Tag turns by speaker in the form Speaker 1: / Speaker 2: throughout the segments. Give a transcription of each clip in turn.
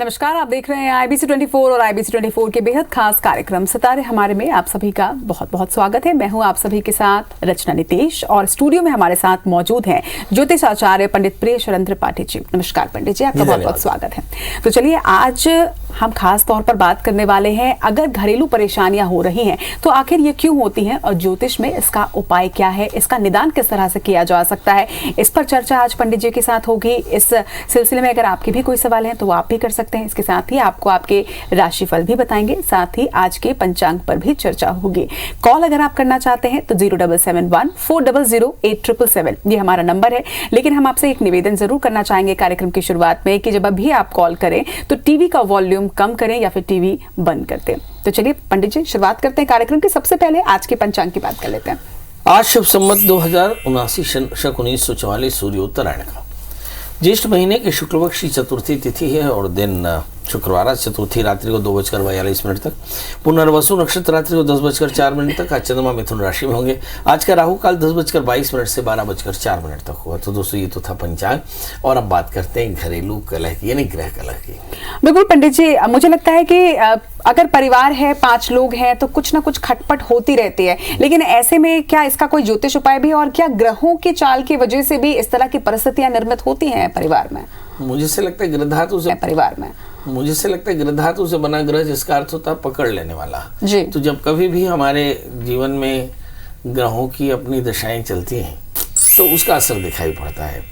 Speaker 1: नमस्कार, आप देख रहे हैं IBC 24 और IBC 24 के बेहद खास कार्यक्रम सितारे हमारे में आप सभी का बहुत बहुत स्वागत है। मैं हूं आप सभी के साथ रचना नितेश और स्टूडियो में हमारे साथ मौजूद हैं ज्योतिष आचार्य पंडित प्रियशरण त्रिपाठी जी। नमस्कार पंडित जी, आपका बहुत बहुत स्वागत है। तो चलिए, आज हम खास तौर पर बात करने वाले हैं, अगर घरेलू परेशानियां हो रही हैं तो आखिर ये क्यों होती हैं और ज्योतिष में इसका उपाय क्या है, इसका निदान किस तरह से किया जा सकता है, इस पर चर्चा आज पंडित जी के साथ होगी। इस सिलसिले में अगर आपके भी कोई सवाल हैं तो आप भी कर सकते हैं। इसके साथ ही आपको आपके राशिफल भी बताएंगे, साथ ही आज के पंचांग पर भी चर्चा होगी। कॉल अगर आप करना चाहते हैं तो 0771-400-8777 ये हमारा नंबर है। लेकिन हम आपसे एक निवेदन जरूर करना चाहेंगे कार्यक्रम की शुरुआत में कि जब भी आप कॉल करें तो टीवी का वॉल्यूम कम करें या फिर टीवी बंद कर दें। तो चलिए पंडित जी, शुरुआत करते हैं कार्यक्रम की। सबसे पहले आज के पंचांग की बात कर लेते हैं।
Speaker 2: आज शुभ संवत 2079 शक 1944 सूर्योत्तरायण का ज्येष्ठ महीने के शुक्ल पक्ष की चतुर्थी तिथि है और दिन शुक्रवार, चतुर्थी रात्रि को 2:42 तक, पुनर्वसु नक्षत्र रात्रि को 10:04 तक। आज चंद्रमा मिथुन राशि में होंगे। आज का राहु काल 10:22 से 12:04 तक हुआ। तो दोस्तों, ये तो था पंचांग और अब बात करते हैं घरेलू कलह की, यानी गृह कलह की।
Speaker 1: बिल्कुल पंडित जी, मुझे लगता है कि अगर परिवार है, 5 लोग हैं तो कुछ ना कुछ खटपट होती रहती है, लेकिन ऐसे में क्या इसका कोई ज्योतिष उपाय भी, और क्या ग्रहों की चाल की वजह से भी इस तरह की परिस्थितियां निर्मित होती हैं परिवार में?
Speaker 2: मुझे से लगता है गृहधातु से
Speaker 1: परिवार में
Speaker 2: मुझे से लगता है गृहधातु से बना ग्रह, जिसका अर्थ होता है पकड़ लेने वाला
Speaker 1: जी।
Speaker 2: तो जब कभी भी हमारे जीवन में ग्रहों की अपनी दशाएं चलती हैं तो उसका असर दिखाई पड़ता है।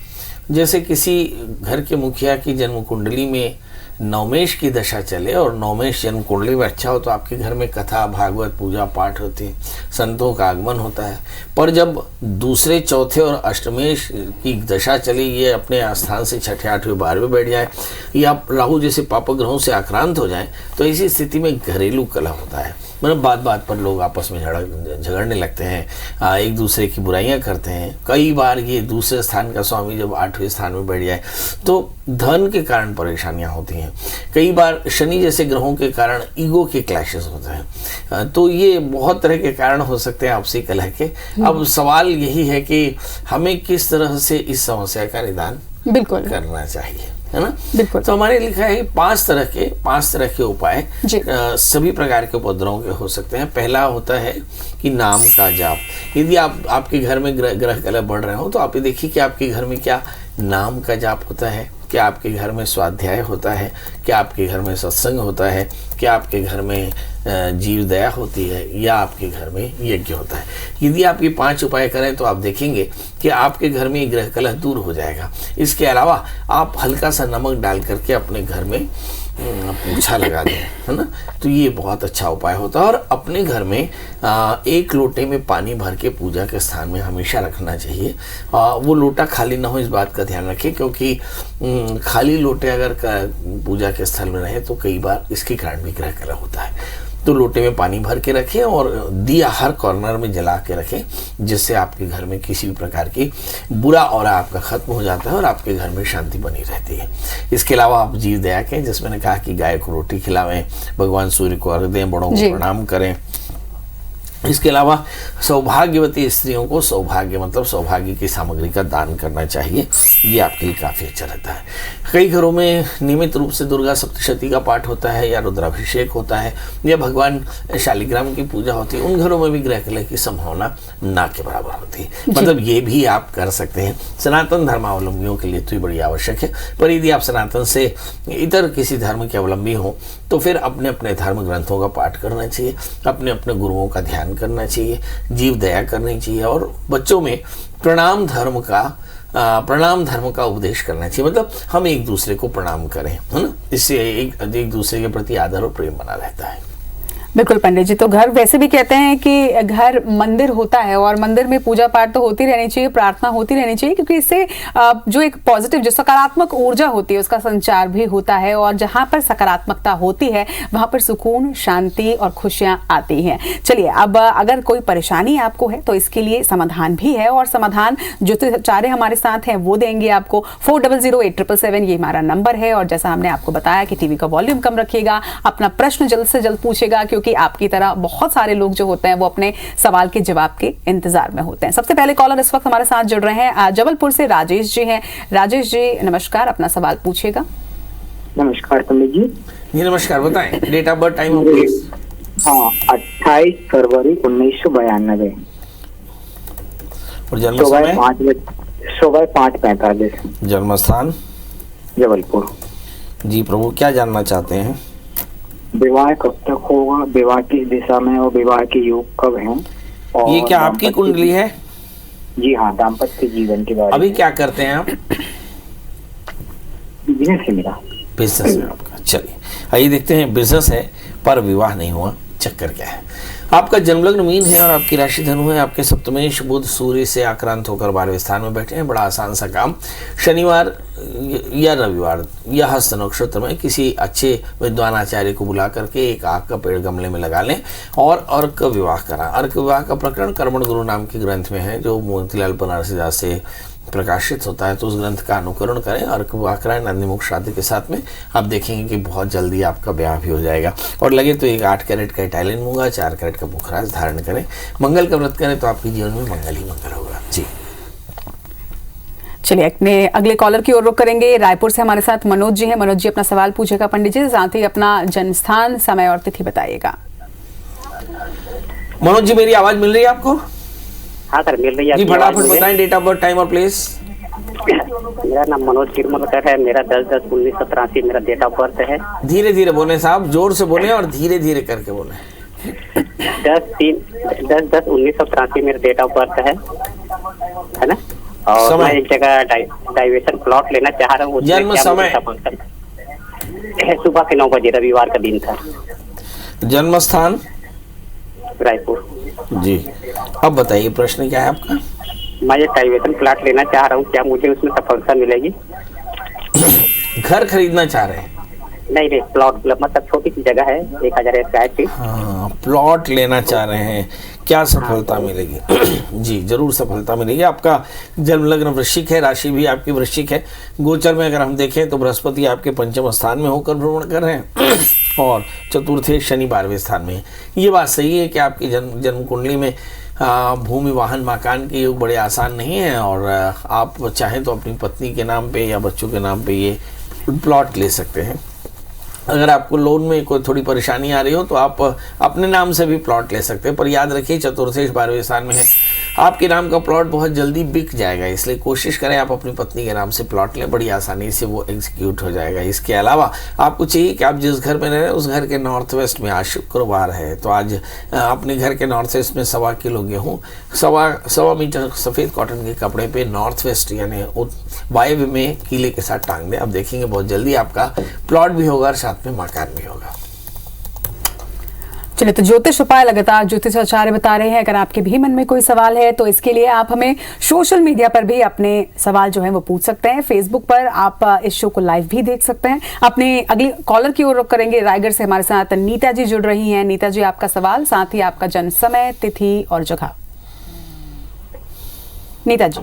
Speaker 2: जैसे किसी घर के मुखिया की जन्म कुंडली में नवमेश की दशा चले और नवमेश जन्म कुंडली में अच्छा हो तो आपके घर में कथा, भागवत, पूजा पाठ होती है, संतों का आगमन होता है। पर जब दूसरे, चौथे और अष्टमेश की दशा चली, ये अपने स्थान से 6ठे, 8वें, 12वें बैठ जाए या राहु जैसे पाप ग्रहों से आक्रांत हो जाए तो इसी स्थिति में घरेलू कलह होता है। मतलब बात बात पर लोग आपस में झगड़ने लगते हैं, एक दूसरे की बुराइयां करते हैं। कई बार ये दूसरे स्थान का स्वामी जब 8वें स्थान में बैठ जाए तो धन के कारण परेशानियां होती हैं। कई बार शनि जैसे ग्रहों के कारण ईगो के क्लैशेस होते हैं। तो ये बहुत तरह के कारण हो सकते हैं आपसी कलह के। अब सवाल यही है कि हमें किस तरह से इस समस्या का निदान
Speaker 1: बिल्कुल
Speaker 2: करना चाहिए, है ना?
Speaker 1: बिल्कुल।
Speaker 2: तो हमारे लिखा है 5 तरह के उपाय सभी प्रकार के उपद्रवों के हो सकते हैं। पहला होता है कि नाम का जाप। यदि आपके घर में ग्रह कलह बढ़ रहे हो तो आप ये देखिए कि आपके घर में क्या नाम का जाप होता है, क्या आपके घर में स्वाध्याय होता है, क्या आपके घर में सत्संग होता है, क्या आपके घर में जीव दया होती है, या आपके घर में यज्ञ होता है। यदि आप ये 5 उपाय करें तो आप देखेंगे कि आपके घर में गृह कलह दूर हो जाएगा। इसके अलावा आप हल्का सा नमक डाल करके अपने घर में पोछा लगा दें, है ना? तो ये बहुत अच्छा उपाय होता है। और अपने घर में 1 लोटे में पानी भर के पूजा के स्थान में हमेशा रखना चाहिए। वो लोटा खाली ना हो, इस बात का ध्यान रखें, क्योंकि खाली लोटे अगर पूजा के स्थल में रहे तो कई बार इसके कारण भी ग्रह कलह होता है। तो लोटे में पानी भर के रखें और दिया हर कॉर्नर में जला के रखें, जिससे आपके घर में किसी भी प्रकार की बुरा ऑरा आपका खत्म हो जाता है और आपके घर में शांति बनी रहती है। इसके अलावा आप जीव दया के, जिसमें मैंने कहा कि गाय को रोटी खिलावें, भगवान सूर्य को अर्घ दें, बड़ों को प्रणाम करें। इसके अलावा सौभाग्यवती स्त्रियों को सौभाग्य मतलब सौभाग्य की सामग्री का दान करना चाहिए। ये आपके लिए काफ़ी अच्छा रहता है। कई घरों में नियमित रूप से दुर्गा सप्तशती का पाठ होता है या रुद्राभिषेक होता है या भगवान शालिग्राम की पूजा होती है। उन घरों में भी ग्रह कलह की संभावना ना के बराबर होती है। मतलब ये भी आप कर सकते हैं। सनातन धर्मावलंबियों के लिए तो ये बड़ी आवश्यक है, पर यदि आप सनातन से इतर किसी धर्म के अवलंबी हों तो फिर अपने अपने धर्म ग्रंथों का पाठ करना चाहिए, अपने अपने गुरुओं का ध्यान करना चाहिए, जीव दया करनी चाहिए और बच्चों में प्रणाम धर्म का उपदेश करना चाहिए। मतलब हम एक दूसरे को प्रणाम करें, है ना? इससे एक दूसरे के प्रति आदर और प्रेम बना रहता है।
Speaker 1: बिल्कुल पंडित जी, तो घर वैसे भी कहते हैं कि घर मंदिर होता है और मंदिर में पूजा पाठ तो होती रहनी चाहिए, प्रार्थना होती रहनी चाहिए, क्योंकि इससे जो एक पॉजिटिव, जो सकारात्मक ऊर्जा होती है उसका संचार भी होता है और जहां पर सकारात्मकता होती है वहां पर सुकून, शांति और खुशियां आती हैं। चलिए, अब अगर कोई परेशानी आपको है तो इसके लिए समाधान भी है और समाधान ज्योतिष आचार्य हमारे साथ हैं वो देंगे आपको। 400877 ये हमारा नंबर है और जैसा हमने आपको बताया कि टीवी का वॉल्यूम कम रखिएगा, अपना प्रश्न जल्द से जल्द पूछेगा, क्योंकि आपकी तरह बहुत सारे लोग जो होते हैं वो अपने सवाल के जवाब के इंतजार में होते हैं। सबसे पहले कॉलर इस वक्त हमारे साथ जुड़ रहे हैं, जबलपुर से राजेश जी हैं। राजेश जी नमस्कार, अपना सवाल पूछिएगा।
Speaker 3: नमस्कार पंडित जी।
Speaker 2: जी नमस्कार, बताएं date of birth, time of place.
Speaker 3: हाँ, 28 फरवरी 1992
Speaker 2: और जन्म समय?
Speaker 3: सुबह 5:45।
Speaker 2: जन्म स्थान?
Speaker 3: जबलपुर।
Speaker 2: जी प्रभु, क्या जानना चाहते हैं?
Speaker 3: विवाह कब तक होगा, विवाह किस दिशा में और विवाह के योग कब हैं? और
Speaker 2: ये क्या आपकी कुंडली है?
Speaker 3: जी हाँ, दाम्पत्य जीवन के बारे में।
Speaker 2: अभी क्या करते हैं आप?
Speaker 3: बिजनेस है मेरा।
Speaker 2: बिजनेस है आपका, चलिए आइए देखते हैं। बिजनेस है पर विवाह नहीं हुआ, चक्कर क्या है? आपका जन्मलग्न मीन है और आपकी राशि धनु है। आपके सप्तमेश बुध सूर्य से आक्रांत होकर 12वें स्थान में बैठे हैं। बड़ा आसान सा काम, शनिवार या रविवार या हस्त नक्षत्र में किसी अच्छे विद्वान आचार्य को बुला करके एक आक का पेड़ गमले में लगा लें और अर्क विवाह करा। अर्क विवाह का प्रकरण कर्मण गुरु नाम के ग्रंथ में है, जो मोतीलाल बनारसी दास से प्रकाशित होता है। तो उस ग्रंथ का अनुकरण करें, अर्क विवाह कराएं नंदीमुख श्राद्ध के साथ में। आप देखेंगे कि बहुत जल्दी आपका ब्याह भी हो जाएगा। और लगे तो एक 8 कैरेट का इटालियन मूंगा, 4 कैरेट का पुखराज धारण करें। मंगल का व्रत करें तो आपके जीवन में मंगल ही मंगल होगा। जी
Speaker 1: चलिए अपने अगले कॉलर की ओर रुख करेंगे। रायपुर से हमारे साथ मनोज जी हैं। मनोज जी अपना सवाल पूछेगा पंडित जी, साथ ही अपना जन्म स्थान, समय और तिथि बताइएगा।
Speaker 2: मनोज जी, मेरी आवाज मिल रही है आपको?
Speaker 4: हाँ सर, मिल रही है।
Speaker 2: जी फटाफट बताएं डेट ऑफ बर्थ, टाइम और प्लेस।
Speaker 4: मेरा नाम मनोज गिरमलकर है। मेरा 10/10/1983 मेरा डेट ऑफ बर्थ है।
Speaker 2: धीरे धीरे बोले साहब, जोर से बोले और धीरे धीरे करके बोले।
Speaker 4: 10/10/1983 मेरा डेट ऑफ बर्थ है ना। और मैं एक जगह डाइवर्सन प्लॉट लेना चाह रहा हूँ।
Speaker 2: जन्म समय?
Speaker 4: सुबह के 9 बजे, रविवार का दिन था।
Speaker 2: जन्म स्थान?
Speaker 4: रायपुर।
Speaker 2: जी, अब बताइए प्रश्न क्या है आपका?
Speaker 4: मैं ये डाइवर्सन प्लॉट लेना चाह रहा हूँ, क्या मुझे उसमें सफलता मिलेगी?
Speaker 2: घर खरीदना चाह रहे हैं?
Speaker 4: नहीं, प्लॉट मतलब छोटी सी जगह है, 1000 स्क्वायर फीट।
Speaker 2: हाँ, प्लॉट लेना चाह रहे हैं, क्या सफलता मिलेगी? जी जरूर सफलता मिलेगी। आपका जन्मलग्न वृश्चिक है, राशि भी आपकी वृश्चिक है। गोचर में अगर हम देखें तो बृहस्पति आपके पंचम स्थान में होकर भ्रमण कर रहे हैं और चतुर्थे शनि 12वें स्थान में है। ये बात सही है कि आपकी जन्म कुंडली में भूमि वाहन मकान के योग बड़े आसान नहीं है और आप चाहें तो अपनी पत्नी के नाम पे या बच्चों के नाम पे ये प्लॉट ले सकते हैं। अगर आपको लोन में कोई थोड़ी परेशानी आ रही हो तो आप अपने नाम से भी प्लॉट ले सकते हैं, पर याद रखिए चतुर्थेश 12वें स्थान में है, आपके नाम का प्लॉट बहुत जल्दी बिक जाएगा। इसलिए कोशिश करें आप अपनी पत्नी के नाम से प्लॉट लें, बड़ी आसानी से वो एग्जीक्यूट हो जाएगा। इसके अलावा आपको चाहिए कि आप जिस घर में रह रहे हैं उस घर के नॉर्थ वेस्ट में, आज शुक्रवार है तो आज अपने घर के नॉर्थ वेस्ट में 1.25 किलो गेहूँ, 1.25 मीटर सफ़ेद कॉटन के कपड़े पे नॉर्थ वेस्ट यानी वायव्य में कीले के साथ टांग दें। आप देखेंगे बहुत जल्दी आपका प्लॉट भी होगा और साथ में मकान भी होगा।
Speaker 1: चलिए, तो ज्योतिष उपाय लगातार ज्योतिष आचार्य बता रहे हैं। अगर आपके भी मन में कोई सवाल है तो इसके लिए आप हमें सोशल मीडिया पर भी अपने सवाल जो है वो पूछ सकते हैं। फेसबुक पर आप इस शो को लाइव भी देख सकते हैं। अपने अगले कॉलर की ओर रुख करेंगे। रायगढ़ से हमारे साथ नीता जी जुड़ रही हैं। नीता जी, आपका सवाल, साथ ही आपका जन्म समय, तिथि और जगह। नीता जी।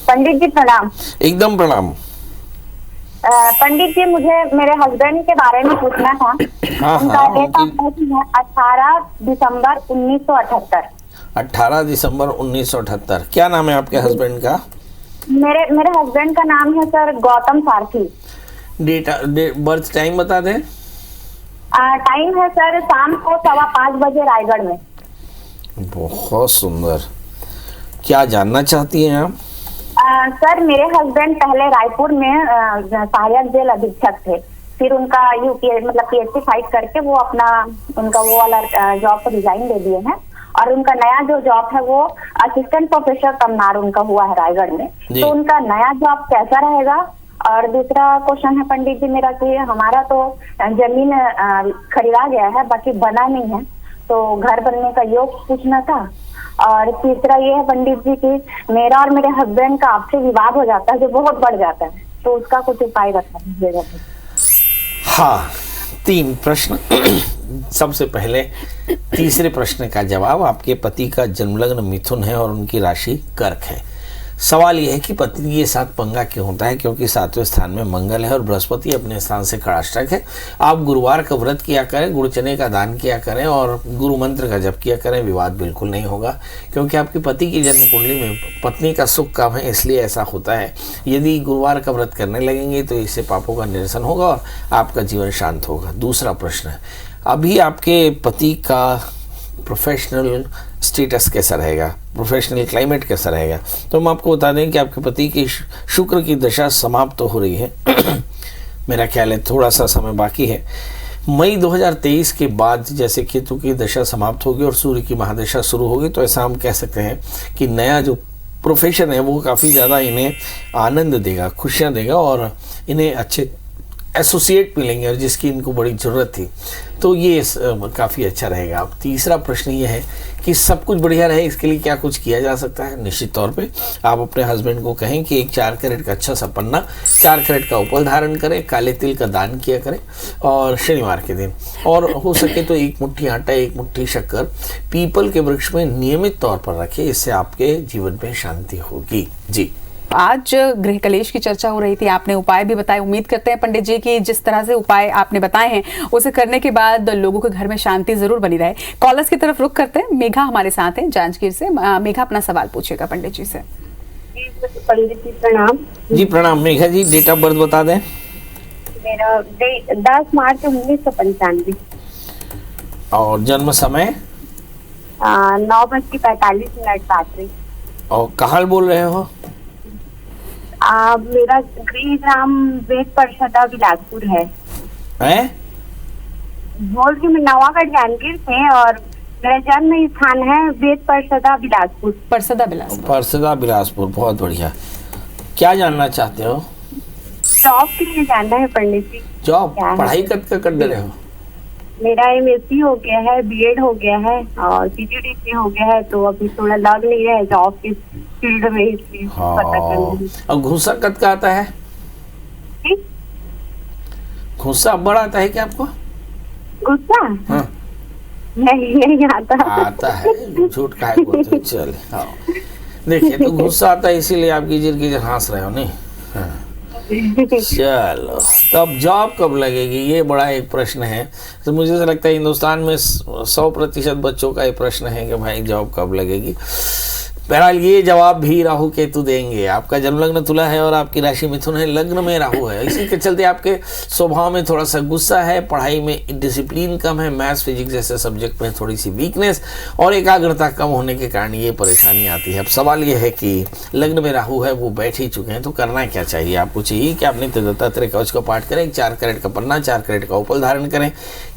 Speaker 5: पंडित जी प्रणाम।
Speaker 2: एकदम प्रणाम।
Speaker 5: पंडित जी, मुझे मेरे हस्बैंड के बारे में पूछना था। उनका डेट ऑफ बर्थ है 18 दिसंबर 1978।
Speaker 2: 18 दिसंबर 1978। क्या नाम है आपके हस्बैंड का?
Speaker 5: मेरे हस्बैंड का नाम है सर गौतम सारथी।
Speaker 2: बर्थ टाइम बता दें।
Speaker 5: टाइम है सर शाम को 5:15 बजे, रायगढ़ में।
Speaker 2: बहुत सुंदर। क्या जानना चाहती हैं आप?
Speaker 5: सर, मेरे हस्बैंड पहले रायपुर में सहायक जेल अधीक्षक थे। फिर उनका यूपीएससी मतलब पीएचडी फाइट करके वो उनका वो वाला जॉब को रिजाइन दे दिए हैं और उनका नया जो जॉब है वो असिस्टेंट प्रोफेसर तमनार उनका हुआ है रायगढ़ में। तो उनका नया जॉब कैसा रहेगा? और दूसरा क्वेश्चन है पंडित जी मेरा कि हमारा तो जमीन खरीदा गया है, बाकी बना नहीं है, तो घर बनने का योग पूछना था। और तीसरा ये है पंडित जी कि मेरा और मेरे हस्बैंड का आपसे विवाद हो जाता है जो बहुत बढ़ जाता है, तो उसका कुछ उपाय बता दीजिएगा।
Speaker 2: हाँ, 3 प्रश्न। सबसे पहले तीसरे प्रश्न का जवाब, आपके पति का जन्मलग्न मिथुन है और उनकी राशि कर्क है। सवाल यह है कि पत्नी के साथ पंगा क्यों होता है, क्योंकि 7वें स्थान में मंगल है और बृहस्पति अपने स्थान से खड़ाष्टक है। आप गुरुवार का व्रत किया करें, गुड़ चने का दान किया करें और गुरु मंत्र का जप किया करें, विवाद बिल्कुल नहीं होगा। क्योंकि आपकी पति की जन्म कुंडली में पत्नी का सुख कम है, इसलिए ऐसा होता है। यदि गुरुवार का व्रत करने लगेंगे तो इससे पापों का निरसन होगा और आपका जीवन शांत होगा। दूसरा प्रश्न है, अभी आपके पति का प्रोफेशनल स्टेटस कैसा रहेगा, प्रोफेशनल क्लाइमेट कैसा रहेगा? तो हम आपको बता दें कि आपके पति की शुक्र की दशा समाप्त तो हो रही है मेरा ख्याल है थोड़ा सा समय बाकी है। मई 2023 के बाद जैसे केतु की दशा समाप्त होगी और सूर्य की महादशा शुरू होगी, तो ऐसा हम कह सकते हैं कि नया जो प्रोफेशन है वो काफ़ी ज़्यादा इन्हें आनंद देगा, खुशियाँ देगा और इन्हें अच्छे एसोसिएट मिलेंगे और जिसकी इनको बड़ी ज़रूरत थी, तो ये काफ़ी अच्छा रहेगा। अब तीसरा प्रश्न ये है कि सब कुछ बढ़िया रहे इसके लिए क्या कुछ किया जा सकता है? निश्चित तौर पे आप अपने हस्बैंड को कहें कि एक 4 कैरेट का अच्छा सा पन्ना, 4 कैरेट का उपल धारण करें, काले तिल का दान किया करें और शनिवार के दिन, और हो सके तो 1 मुट्ठी आटा 1 मुट्ठी शक्कर पीपल के वृक्ष में नियमित तौर पर रखें, इससे आपके जीवन में शांति होगी। जी,
Speaker 1: आज गृह कलेश की चर्चा हो रही थी, आपने उपाय भी बताए। उम्मीद करते हैं पंडित जी की जिस तरह से उपाय आपने बताए हैं उसे करने के बाद लोगों के घर में शांति जरूर बनी रहे। कॉलर्स की तरफ रुख करते हैं। मेघा हमारे साथ हैं जांजगीर से। मेघा अपना सवाल पूछेगा पंडित जी से।
Speaker 6: पंडित जी प्रणाम।
Speaker 2: जी प्रणाम। मेघा जी डेट ऑफ बर्थ बता दें।
Speaker 6: मेरा 10 मार्च 1995
Speaker 2: और जन्म समय
Speaker 6: 9:45 रात्रि।
Speaker 2: और कहाँ बोल रहे हो?
Speaker 6: मेरा गृह ग्राम वेद परिषदा बिलासपुर है। बोल रही मैं नवागढ़ जांजगीर से और मेरा जन्म स्थान है वेद परिषदा बिलासपुर।
Speaker 2: परिषदा बिलासपुर, बहुत बढ़िया। क्या जानना चाहते हो?
Speaker 6: जॉब के लिए जानना है पंडित जी।
Speaker 2: जॉब? पढ़ाई कर रहे हो?
Speaker 6: मेरा MSc हो गया है, B.Ed हो गया है और PGDC हो गया है, तो अभी थोड़ा लग नहीं रहा है जॉब की फील्ड में, इसलिए पता करना।
Speaker 2: और घुसा कद का आता है? घुसा बड़ा आता है क्या आपको?
Speaker 6: गुस्सा?
Speaker 2: हाँ।
Speaker 6: नहीं
Speaker 2: आता है, झूठ का है बोलते। चले हाँ, देखिए तो गुस्सा आता है इसीलिए आप गिजर हंस रहे हो। नहीं हाँ। चलो, तो अब जॉब कब लगेगी ये बड़ा एक प्रश्न है। तो मुझे तो लगता है हिंदुस्तान में 100% बच्चों का ये प्रश्न है कि भाई जॉब कब लगेगी। बहरहाल ये जवाब भी राहु केतु देंगे। आपका जन्म लग्न तुला है और आपकी राशि मिथुन है, लग्न में राहु है, इसी के चलते आपके स्वभाव में थोड़ा सा गुस्सा है, पढ़ाई में डिसिप्लिन कम है, मैथ्स फिजिक्स जैसे सब्जेक्ट में थोड़ी सी वीकनेस और एकाग्रता कम होने के कारण ये परेशानी आती है। अब सवाल ये है कि लग्न में राहु है, वो बैठ ही चुके हैं, तो करना क्या चाहिए? आपको चाहिए कि आप नित्य दत्तात्रेय कवच का पाठ करें, 4 कैरेट का पन्ना, 4 कैरेट का उपल धारण करें,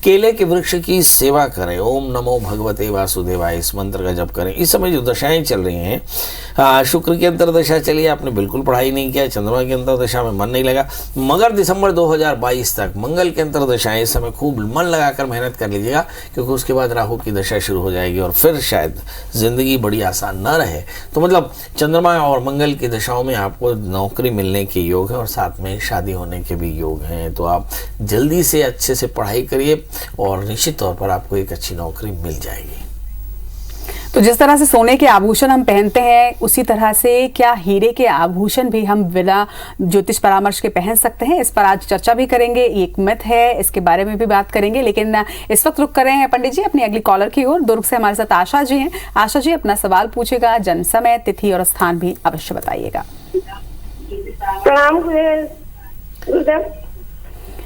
Speaker 2: केले के वृक्ष की सेवा करें, ओम नमो भगवते वासुदेवाय इस मंत्र का जप करें। इस समय जो दशाएं चल रही हैं, शुक्र की अंतरदशा चली, आपने बिल्कुल पढ़ाई नहीं किया, चंद्रमा की अंतरदशा में मन नहीं लगा, मगर दिसंबर 2022 तक मंगल की अंतरदशा इस समय खूब मन लगाकर मेहनत कर लीजिएगा, क्योंकि उसके बाद राहु की दशा शुरू हो जाएगी और फिर शायद जिंदगी बड़ी आसान न रहे। तो मतलब चंद्रमा और मंगल की दशाओं में आपको नौकरी मिलने के योग है और साथ में शादी होने के भी योग हैं। तो आप जल्दी से अच्छे से पढ़ाई करिए और निश्चित तौर पर आपको एक अच्छी नौकरी मिल जाएगी।
Speaker 1: तो जिस तरह से सोने के आभूषण हम पहनते हैं, उसी तरह से क्या हीरे के आभूषण भी हम बिना ज्योतिष परामर्श के पहन सकते हैं? इस पर आज चर्चा भी करेंगे। एक मिथ है, इसके बारे में भी बात करेंगे, लेकिन इस वक्त रुक कर रहे हैं पंडित जी अपनी अगली कॉलर की ओर। दुर्ग से हमारे साथ आशा जी हैं। आशा जी अपना सवाल पूछेगा, जन्म समय, तिथि और स्थान भी अवश्य बताइएगा।
Speaker 6: प्रणाम गुरुदेव।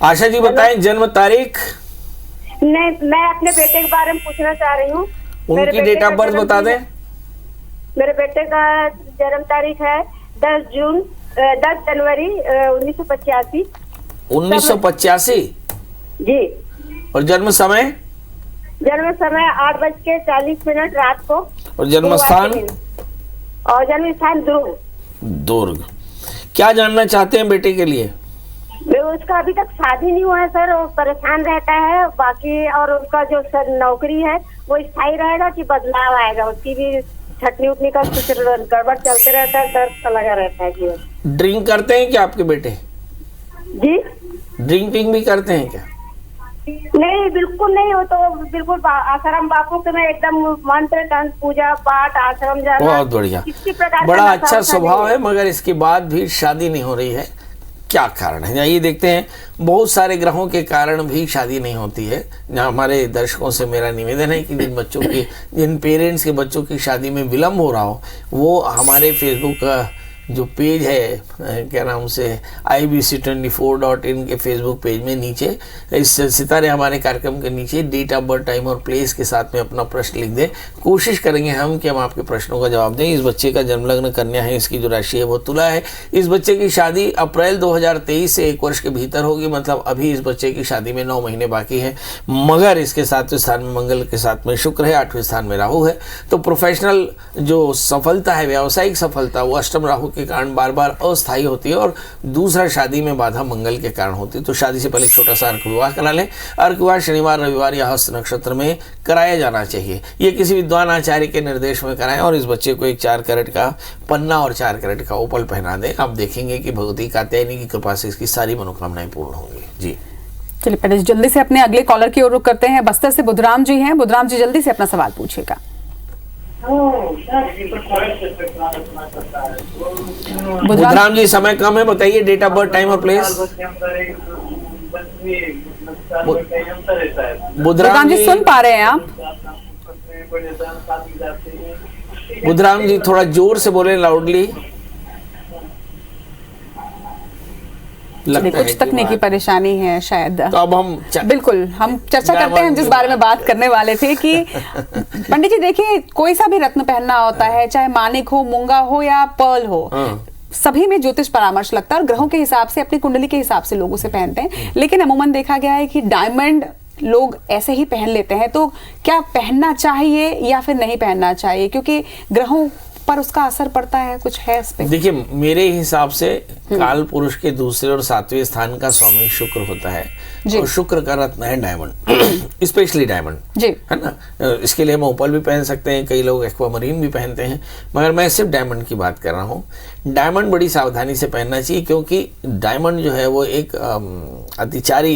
Speaker 2: आशा जी बताएं जन्म तारीख।
Speaker 6: नहीं, मैं अपने बेटे के बारे में पूछना चाह रही हूँ।
Speaker 2: उनकी डेट ऑफ बर्थ बता दें।
Speaker 6: मेरे बेटे का जन्म तारीख है 10 जनवरी 1985।
Speaker 2: 1985
Speaker 6: जी।
Speaker 2: और जन्म समय?
Speaker 6: जन्म समय 8:40 रात को।
Speaker 2: और जन्म स्थान?
Speaker 6: और जन्म स्थान
Speaker 2: दुर्ग। क्या जानना चाहते हैं बेटे के लिए?
Speaker 6: उसका अभी तक शादी नहीं हुआ है सर, वो परेशान रहता है बाकी, और उसका जो सर नौकरी है वो स्थायी रहेगा कि बदलाव आएगा? उसकी भी छटनी उठनी का कुछ गड़बड़ चलते रहता है, दर्द का लगा रहता है जीवन।
Speaker 2: ड्रिंक करते हैं क्या आपके बेटे?
Speaker 6: जी।
Speaker 2: ड्रिंकिंग भी करते हैं क्या?
Speaker 6: नहीं, बिल्कुल नहीं। वो तो बिल्कुल आश्रम बापू के मैं एकदम मंत्र तंत्र पूजा पाठ आश्रम जाना।
Speaker 2: बहुत बढ़िया, बड़ा अच्छा स्वभाव है, मगर इसके बाद भी शादी नहीं हो रही है, क्या कारण है? आइए देखते हैं। बहुत सारे ग्रहों के कारण भी शादी नहीं होती है। हमारे दर्शकों से मेरा निवेदन है कि जिन पेरेंट्स के बच्चों की शादी में विलम्ब हो रहा हो, वो हमारे फेसबुक का जो पेज है, क्या नाम से, IBC24.in के फेसबुक पेज में नीचे इस सितारे हमारे कार्यक्रम के नीचे डेट ऑफ बर्थ, टाइम और प्लेस के साथ में अपना प्रश्न लिख दें। कोशिश करेंगे हम कि हम आपके प्रश्नों का जवाब दें। इस बच्चे का जन्म लग्न कन्या है, इसकी जो राशि है वो तुला है। इस बच्चे की शादी अप्रैल 2023 से 1 वर्ष के भीतर होगी, मतलब अभी इस बच्चे की शादी में 9 महीने बाकी है। मगर इसके 7वें स्थान में मंगल के साथ में शुक्र है, 8वें स्थान में राहु है। तो प्रोफेशनल जो सफलता है, व्यावसायिक सफलता, वो अष्टम राहु के कारण बार बार अस्थायी होती है, और दूसरा शादी में बाधा मंगल के कारण होती है। तो शादी से पहले छोटा सा अर्क विवाह करा लें। अर्क विवाह शनिवार, रविवार या हस्त नक्षत्र में कराया जाना चाहिए। ये किसी विद्वान आचार्य के निर्देश में कराएं, और इस बच्चे को एक 4 कैरेट का पन्ना और 4 कैरेट का ओपल पहना दें। आप देखेंगे कि भगवती कात्यायनी की कृपा से इसकी सारी मनोकामनाएं पूर्ण होंगी। जी
Speaker 1: चलिए पहले जल्दी से अपने अगले कॉलर की ओर रुख करते हैं। बस्तर से बुधराम जी हैं। बुधराम जी जल्दी से अपना सवाल पूछिएगा।
Speaker 2: बुधराम जी समय कम है, बताइए डेट ऑफ बर्थ, टाइम और प्लेस।
Speaker 1: बुधराम जी सुन पा रहे हैं आप?
Speaker 2: बुधराम जी थोड़ा जोर से बोले, लाउडली।
Speaker 1: कुछ तकनीकी परेशानी है शायद।
Speaker 2: तो अब हम
Speaker 1: बिल्कुल हम चर्चा करते हैं जिस बारे में बात करने वाले थे कि पंडित जी देखिए, कोई सा भी रत्न पहनना होता है, चाहे मानिक हो, मूंगा हो या पर्ल हो, सभी में ज्योतिष परामर्श लगता है और ग्रहों के हिसाब से, अपनी कुंडली के हिसाब से लोग उसे पहनते हैं। लेकिन अमूमन देखा गया है कि डायमंड लोग ऐसे ही पहन लेते हैं। तो क्या पहनना चाहिए या फिर नहीं पहनना चाहिए, क्योंकि ग्रहों पर उसका असर पड़ता है, कुछ है इस पे?
Speaker 2: देखिए, मेरे हिसाब से काल पुरुष के दूसरे और 7वें स्थान का स्वामी शुक्र होता है, और शुक्र का रत्न है डायमंड, स्पेशली डायमंड, है ना। इसके लिए हम ओपल भी पहन सकते हैं, कई लोग एक्वामरीन भी पहनते हैं, मगर मैं सिर्फ डायमंड की बात कर रहा हूँ। डायमंड बड़ी सावधानी से पहनना चाहिए, क्योंकि डायमंड जो है वो एक अतिचारी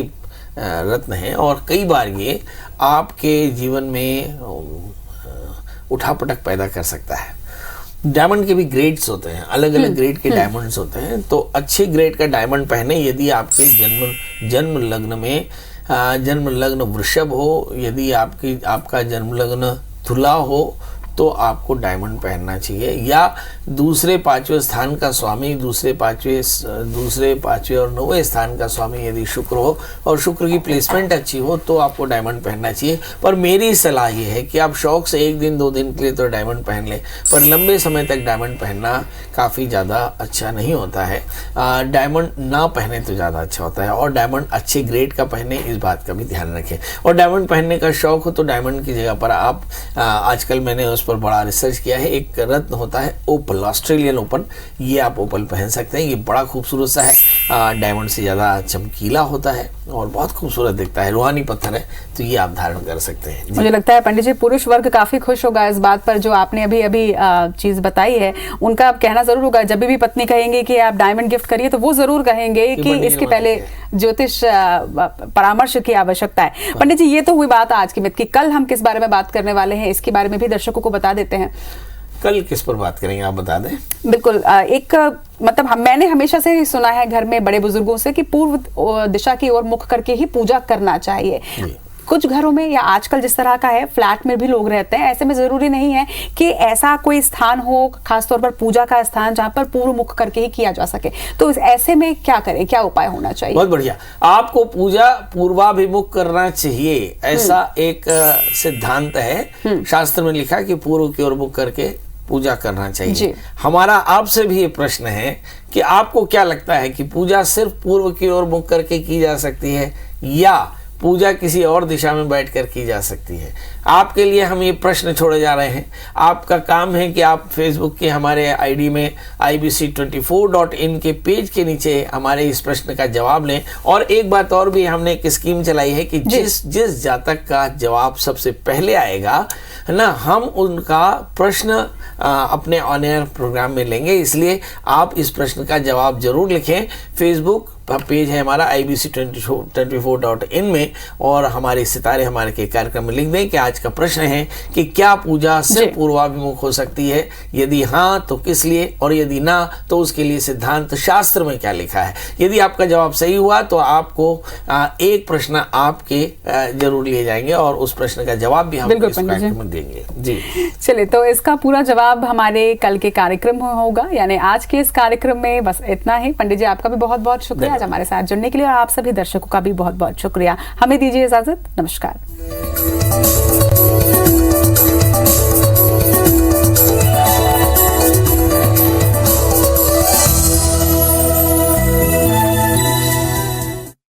Speaker 2: रत्न है, और कई बार ये आपके जीवन में उठापटक पैदा कर सकता है। डायमंड के भी ग्रेड्स होते हैं, अलग अलग ग्रेड के डायमंड्स होते हैं। तो अच्छे ग्रेड का डायमंड पहने। यदि आपके जन्म लग्न में जन्म लग्न वृषभ हो, यदि आपका जन्म लग्न तुला हो, तो आपको डायमंड पहनना चाहिए। या दूसरे 5वें स्थान का स्वामी, दूसरे पांचवें और 9वें स्थान का स्वामी यदि शुक्र हो और शुक्र की प्लेसमेंट अच्छी हो, तो आपको डायमंड पहनना चाहिए। पर मेरी सलाह ये है कि आप शौक से 1 दिन 2 दिन के लिए तो डायमंड पहन लें, पर लंबे समय तक डायमंड पहनना काफ़ी ज़्यादा अच्छा नहीं होता है। डायमंड ना पहने तो ज़्यादा अच्छा होता है, और डायमंड अच्छे ग्रेड का पहने, इस बात का भी ध्यान रखें। और डायमंड पहनने का शौक हो तो डायमंड की जगह पर आप आजकल मैंने उस पर बड़ा रिसर्च किया है, एक रत्न होता है ओपल, ऑस्ट्रेलियन ओपल, ये आप ओपल पहन सकते हैं। ये बड़ा खूबसूरत सा है, डायमंड से ज़्यादा चमकीला होता है और बहुत खूबसूरत दिखता है, रूहानी पत्थर है, तो ये आप धारण कर सकते हैं।
Speaker 1: मुझे लगता है पंडित जी पुरुष वर्ग काफी खुश होगा इस बात पर जो आपने अभी चीज बताई है। उनका अब कहना जरूर होगा, जब भी पत्नी कहेंगे कि आप डायमंड गिफ्ट करिए, तो वो जरूर कहेंगे कि इसके पहले ज्योतिष परामर्श की आवश्यकता है। पंडित जी ये तो हुई बात आज की मित की, कल हम किस बारे में बात करने वाले हैं इसके बारे में भी दर्शकों को बता देते हैं।
Speaker 2: कल किस पर बात करेंगे आप बता दें।
Speaker 1: बिल्कुल, एक मतलब मैंने हमेशा से ही सुना है घर में बड़े बुजुर्गों से कि पूर्व दिशा की ओर मुख करके ही पूजा करना चाहिए। कुछ घरों में या आजकल जिस तरह का है फ्लैट में भी लोग रहते हैं, ऐसे में जरूरी नहीं है कि ऐसा कोई स्थान हो, खासतौर पर पूजा का स्थान, जहां पर पूर्व मुख करके ही किया जा सके। तो ऐसे में क्या करें, क्या उपाय होना चाहिए?
Speaker 2: बहुत बढ़िया, आपको पूजा पूर्वाभिमुख करना चाहिए, ऐसा एक सिद्धांत है, शास्त्र में लिखा कि पूर्व की ओर मुख करके पूजा करना चाहिए। हमारा आपसे भी ये प्रश्न है कि आपको क्या लगता है कि पूजा सिर्फ पूर्व की ओर मुख करके की जा सकती है या पूजा किसी और दिशा में बैठकर की जा सकती है? आपके लिए हम ये प्रश्न छोड़े जा रहे हैं। आपका काम है कि आप फेसबुक के हमारे आईडी में IBC24.in के पेज के नीचे हमारे इस प्रश्न का जवाब लें। और एक बात और भी, हमने एक स्कीम चलाई है कि जिस जातक का जवाब सबसे पहले आएगा है ना, हम उनका प्रश्न अपने ऑन एयर प्रोग्राम में लेंगे। इसलिए आप इस प्रश्न का जवाब जरूर लिखें। फेसबुक पेज है हमारा ibc24.in में, और हमारे सितारे हमारे के कार्यक्रम में लिख दें कि आज का प्रश्न है कि क्या पूजा सिर्फ पूर्वाभिमुख हो सकती है, यदि हाँ तो किस लिए, और यदि ना तो उसके लिए सिद्धांत शास्त्र में क्या लिखा है। यदि आपका जवाब सही हुआ तो आपको एक प्रश्न आपके जरूर लिए जाएंगे और उस प्रश्न का जवाब भी हम इस कार्यक्रम में देंगे। जी
Speaker 1: चलिए, तो इसका पूरा जवाब हमारे कल के कार्यक्रम में होगा, यानी आज के इस कार्यक्रम में बस इतना ही। पंडित जी आपका भी बहुत बहुत शुक्रिया आज हमारे साथ जुड़ने के लिए, और आप सभी दर्शकों का भी बहुत बहुत शुक्रिया। हमें दीजिए इजाजत, नमस्कार।